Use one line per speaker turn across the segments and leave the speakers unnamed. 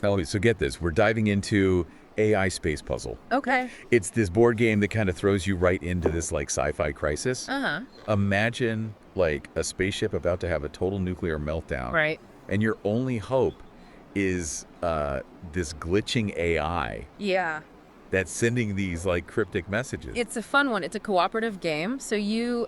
Oh, so get this. We're diving into AI space puzzle.
Okay.
It's this board game that kind of throws you right into this like sci-fi crisis.
Uh-huh.
Imagine like a spaceship about to have a total nuclear meltdown.
Right.
And your only hope is this glitching AI
Yeah.
that's sending these like cryptic messages.
It's a fun one. It's a cooperative game. So you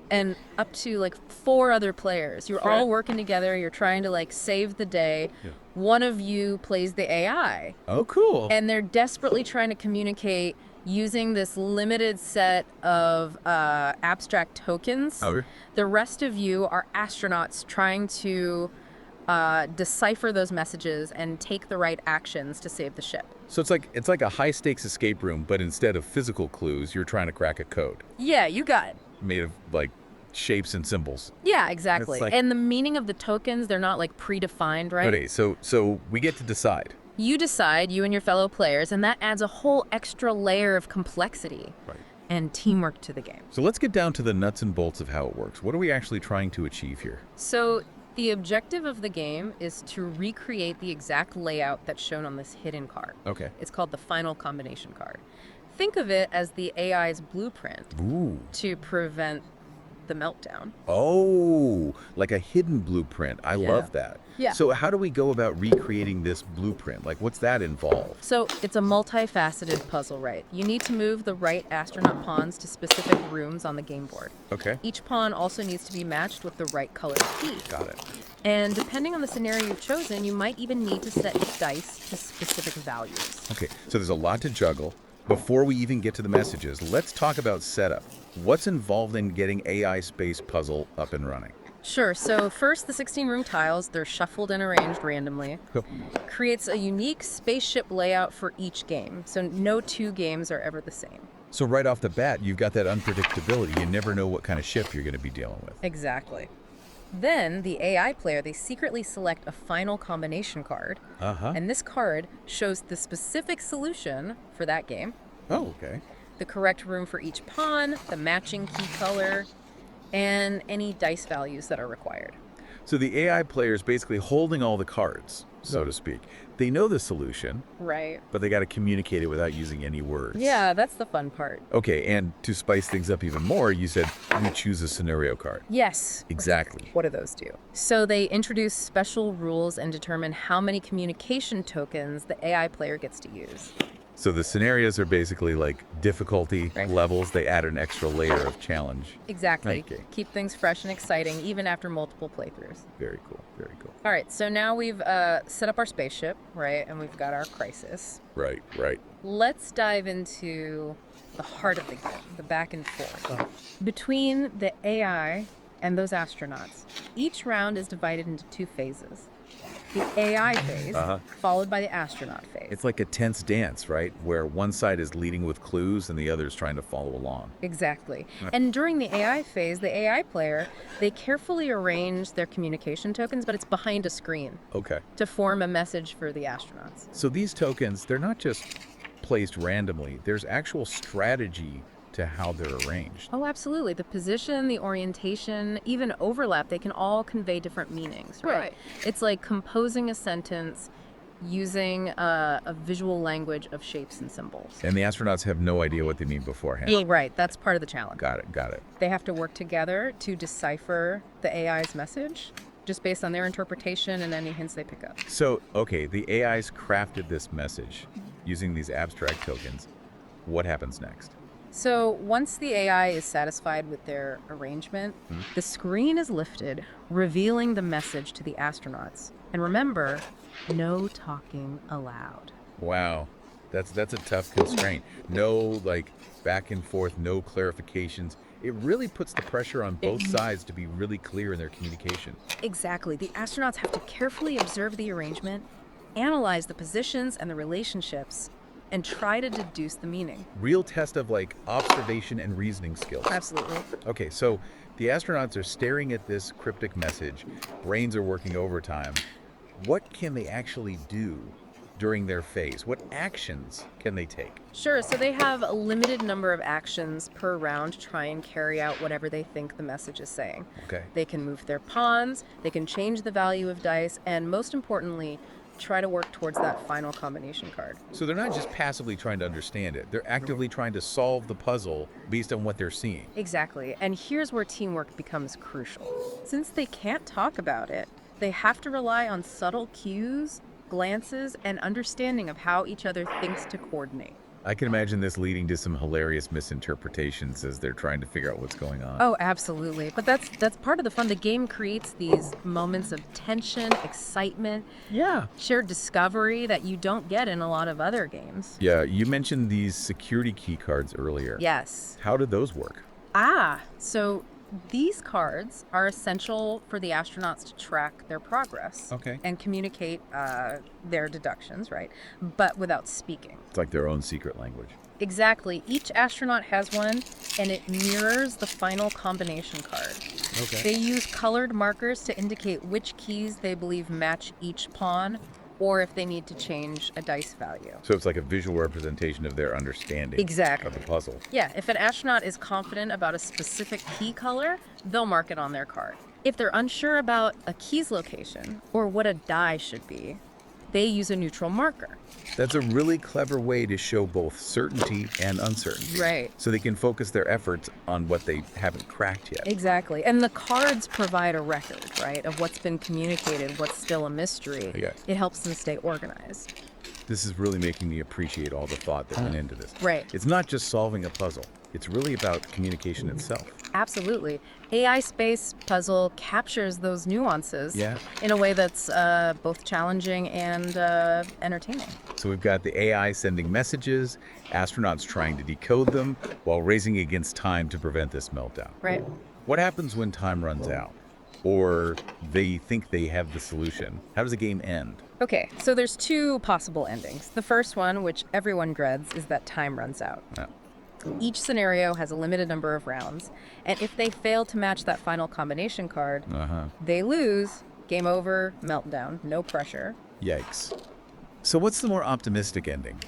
and up to like 4 other players, you're all working together. You're trying to like save the day.
Yeah.
One of you plays the AI.
Oh, cool.
And they're desperately trying to communicate using this limited set of abstract tokens.
Oh.
The rest of you are astronauts trying to decipher those messages and take the right actions to save the ship.
So it's like a high-stakes escape room, but instead of physical clues, you're trying to crack a code
Yeah, you got it.
made of like shapes and symbols.
Yeah, exactly.
It's like-
And the meaning of the tokens, they're not like predefined, right?
Okay, so we get to decide.
You decide, you and your fellow players, and that adds a whole extra layer of complexity
Right.
and teamwork to the game.
So let's get down to the nuts and bolts of how it works. What are we actually trying to achieve here?
So the objective of the game is to recreate the exact layout that's shown on this hidden card.
Okay.
It's called the final combination card. Think of it as the AI's blueprint
Ooh.
to prevent the meltdown.
Oh, like a hidden blueprint. I
Yeah.
love that.
Yeah.
So how do we go about recreating this blueprint? Like, what's that involve?
So it's a multifaceted puzzle, right? You need to move the right astronaut pawns to specific rooms on the game board.
Okay.
Each pawn also needs to be matched with the right colored key.
Got it.
And depending on the scenario you've chosen, you might even need to set dice to specific values.
Okay, so there's a lot to juggle. Before we even get to the messages, let's talk about setup. What's involved in getting AI space puzzle up and running?
Sure, so first the 16 room tiles, they're shuffled and arranged randomly.
Cool.
Creates a unique spaceship layout for each game, so no 2 games are ever the same.
So right off the bat, you've got that unpredictability. You never know what kind of ship you're going to be dealing with.
Exactly. Then the AI player, they secretly select a final combination card,
Uh-huh.
and this card shows the specific solution for that game,
Oh, okay.
the correct room for each pawn, the matching key color, and any dice values that are required.
So the AI player is basically holding all the cards, so to speak. They know the solution,
Right.
but they got to communicate it without using any words.
Yeah, that's the fun part.
Okay, and to spice things up even more, you said you choose a scenario card.
Yes.
Exactly.
What do those do? So they introduce special rules and determine how many communication tokens the AI player gets to use.
So the scenarios are basically like difficulty
Right.
levels. They add an extra layer of challenge.
Exactly.
Okay.
Keep things fresh and exciting even after multiple playthroughs.
Very cool. Very cool.
All right, so now we've set up our spaceship, right? And we've got our crisis.
Right, right.
Let's dive into the heart of the game, the back and forth. Between the AI and those astronauts, each round is divided into 2 phases. The AI phase, followed by the astronaut phase.
It's like a tense dance, right? Where one side is leading with clues and the other is trying to follow along.
Exactly. And during the AI phase, the AI player, they carefully arrange their communication tokens, but it's behind a screen
Okay.
to form a message for the astronauts.
So these tokens, they're not just placed randomly. There's actual strategy to how they're arranged.
Oh, absolutely. The position, the orientation, even overlap, they can all convey different meanings, right?
Right.
It's like composing a sentence using a visual language of shapes and symbols.
And the astronauts have no idea what they mean beforehand.
Right, that's part of the challenge.
Got it, got it.
They have to work together to decipher the AI's message just based on their interpretation and any hints they pick up.
So, okay, the AI's crafted this message using these abstract tokens. What happens next?
So once the AI is satisfied with their arrangement, the screen is lifted, revealing the message to the astronauts. And remember, no talking allowed.
Wow, that's a tough constraint. No, like, back and forth, no clarifications. It really puts the pressure on both sides to be really clear in their communication.
Exactly. The astronauts have to carefully observe the arrangement, analyze the positions and the relationships, and try to deduce the meaning.
Real test of like observation and reasoning skills.
Absolutely.
Okay, so the astronauts are staring at this cryptic message. Brains are working overtime. What can they actually do during their phase? What actions can they take?
Sure, so they have a limited number of actions per round to try and carry out whatever they think the message is saying.
Okay.
They can move their pawns, they can change the value of dice, and most importantly, try to work towards that final combination card.
So they're not just passively trying to understand it. They're actively trying to solve the puzzle based on what they're seeing.
Exactly. And here's where teamwork becomes crucial. Since they can't talk about it, they have to rely on subtle cues, glances, and understanding of how each other thinks to coordinate.
I can imagine this leading to some hilarious misinterpretations as they're trying to figure out what's going on.
Oh, absolutely. But that's part of the fun. The game creates these moments of tension, excitement,
Yeah.
shared discovery that you don't get in a lot of other games.
Yeah, you mentioned these security key cards earlier.
Yes.
How did those work?
So these cards are essential for the astronauts to track their progress
Okay.
and communicate their deductions, right? But without speaking.
It's like their own secret language.
Exactly. Each astronaut has one, and it mirrors the final combination card.
Okay.
They use colored markers to indicate which keys they believe match each pawn, or if they need to change a dice value.
So it's like a visual representation of their understanding
Exactly.
of the puzzle.
Yeah, if an astronaut is confident about a specific key color, they'll mark it on their card. If they're unsure about a key's location or what a die should be, they use a neutral marker.
That's a really clever way to show both certainty and uncertainty.
Right.
So they can focus their efforts on what they haven't cracked yet.
Exactly. And the cards provide a record, right, of what's been communicated, what's still a mystery.
Yeah.
It helps them stay organized.
This is really making me appreciate all the thought that went into this.
Right.
It's not just solving a puzzle. It's really about communication itself.
Absolutely. AI space puzzle captures those nuances
Yeah.
in a way that's both challenging and entertaining.
So we've got the AI sending messages, astronauts trying to decode them while racing against time to prevent this meltdown.
Right.
What happens when time runs out? Or they think they have the solution? How does the game end?
Okay, so there's two possible endings. The first one, which everyone dreads, is that time runs out.
Yeah.
Each scenario has a limited number of rounds, and if they fail to match that final combination card, they lose, game over, meltdown, no pressure.
Yikes. So what's the more optimistic ending?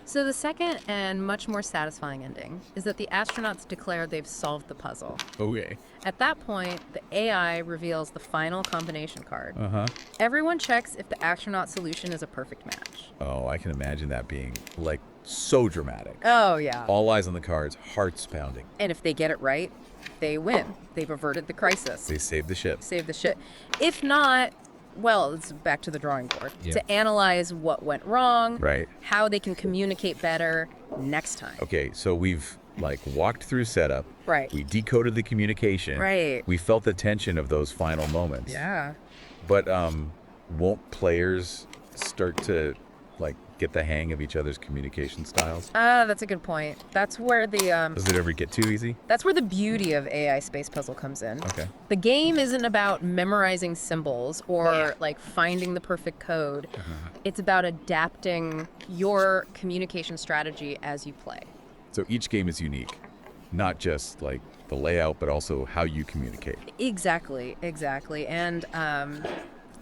So the second and much more satisfying ending is that the astronauts declare they've solved the puzzle.
Okay.
At that point, the AI reveals the final combination card.
Uh-huh.
Everyone checks if the astronaut solution is a perfect match.
Oh, I can imagine that being, like, so dramatic.
Oh, yeah.
All eyes on the cards, hearts pounding.
And if they get it right, they win. They've averted the crisis.
They save the ship.
Save the shit. If not, well, it's back to the drawing board
Yeah.
to analyze what went wrong,
Right.
how they can communicate better next time.
Okay, so we've, like, walked through setup.
Right.
We decoded the communication.
Right.
We felt the tension of those final moments.
Yeah.
But won't players start to, like, get the hang of each other's communication styles?
That's a good point. That's where the
Does it ever get too easy?
that's where the beauty of AI space puzzle comes in.
Okay.
The game isn't about memorizing symbols or like finding the perfect code. It's about adapting your communication strategy as you play.
So each game is unique, not just like the layout, but also how you communicate.
Exactly. And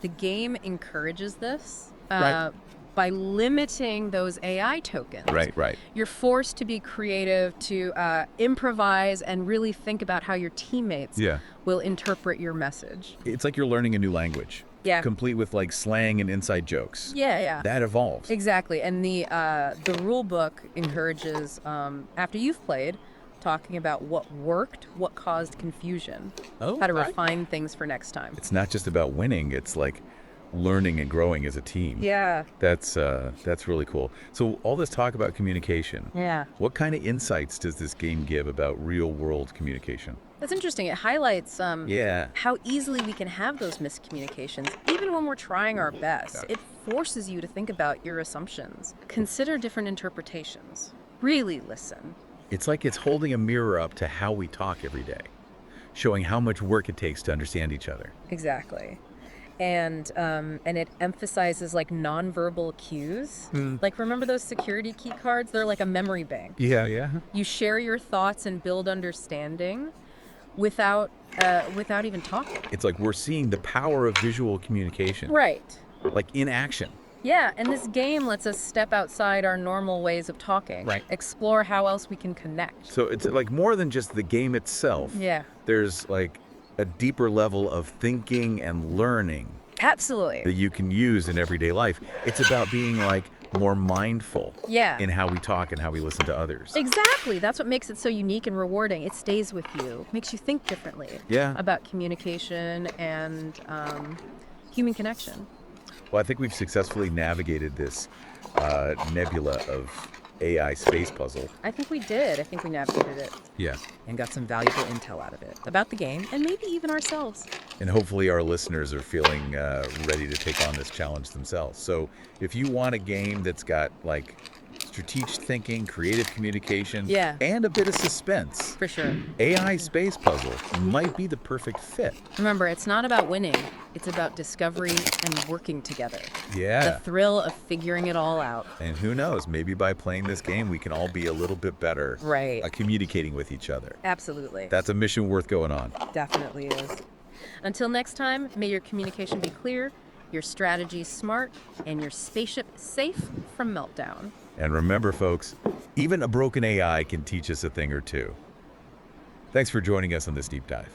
the game encourages this
Right.
by limiting those AI tokens.
Right.
You're forced to be creative, to improvise, and really think about how your teammates
Yeah.
will interpret your message.
It's like you're learning a new language.
Yeah.
Complete with like slang and inside jokes.
Yeah.
That evolves.
Exactly. And the rule book encourages, after you've played, talking about what worked, what caused confusion,
Oh,
how to
right.
refine things for next time.
It's not just about winning. It's like learning and growing as a team.
Yeah.
That's really cool. So all this talk about communication.
Yeah.
What kind of insights does this game give about real world communication?
That's interesting. It highlights
Yeah.
how easily we can have those miscommunications, even when we're trying our best. It forces you to think about your assumptions, consider different interpretations, really listen.
It's like it's holding a mirror up to how we talk every day, showing how much work it takes to understand each other.
Exactly. And it emphasizes like nonverbal cues. Like remember those security key cards? They're like a memory bank.
Yeah.
You share your thoughts and build understanding without even talking.
It's like we're seeing the power of visual communication,
Right.
like in action.
Yeah, and this game lets us step outside our normal ways of talking.
Right.
Explore how else we can connect.
So it's like more than just the game itself.
Yeah.
There's like a deeper level of thinking and learning
Absolutely.
that you can use in everyday life. It's about being like more mindful
Yeah.
in how we talk and how we listen to others.
Exactly. That's what makes it so unique and rewarding. It stays with you, makes you think differently
Yeah.
about communication and human connection.
Well, I think we've successfully navigated this nebula of AI space puzzle.
I think we did. I think we navigated it
Yeah.
and got some valuable intel out of it about the game and maybe even ourselves.
And hopefully our listeners are feeling ready to take on this challenge themselves. So if you want a game that's got like strategic thinking, creative communication,
Yeah.
and a bit of suspense,
For sure.
AI space puzzle might be the perfect fit.
Remember, it's not about winning. It's about discovery and working together. The
Yeah.
thrill of figuring it all out.
And who knows, maybe by playing this game, we can all be a little bit better
Right.
at communicating with each other.
Absolutely.
That's a mission worth going on.
Definitely is. Until next time, may your communication be clear, your strategy smart, and your spaceship safe from meltdown.
And remember, folks, even a broken AI can teach us a thing or two. Thanks for joining us on this deep dive.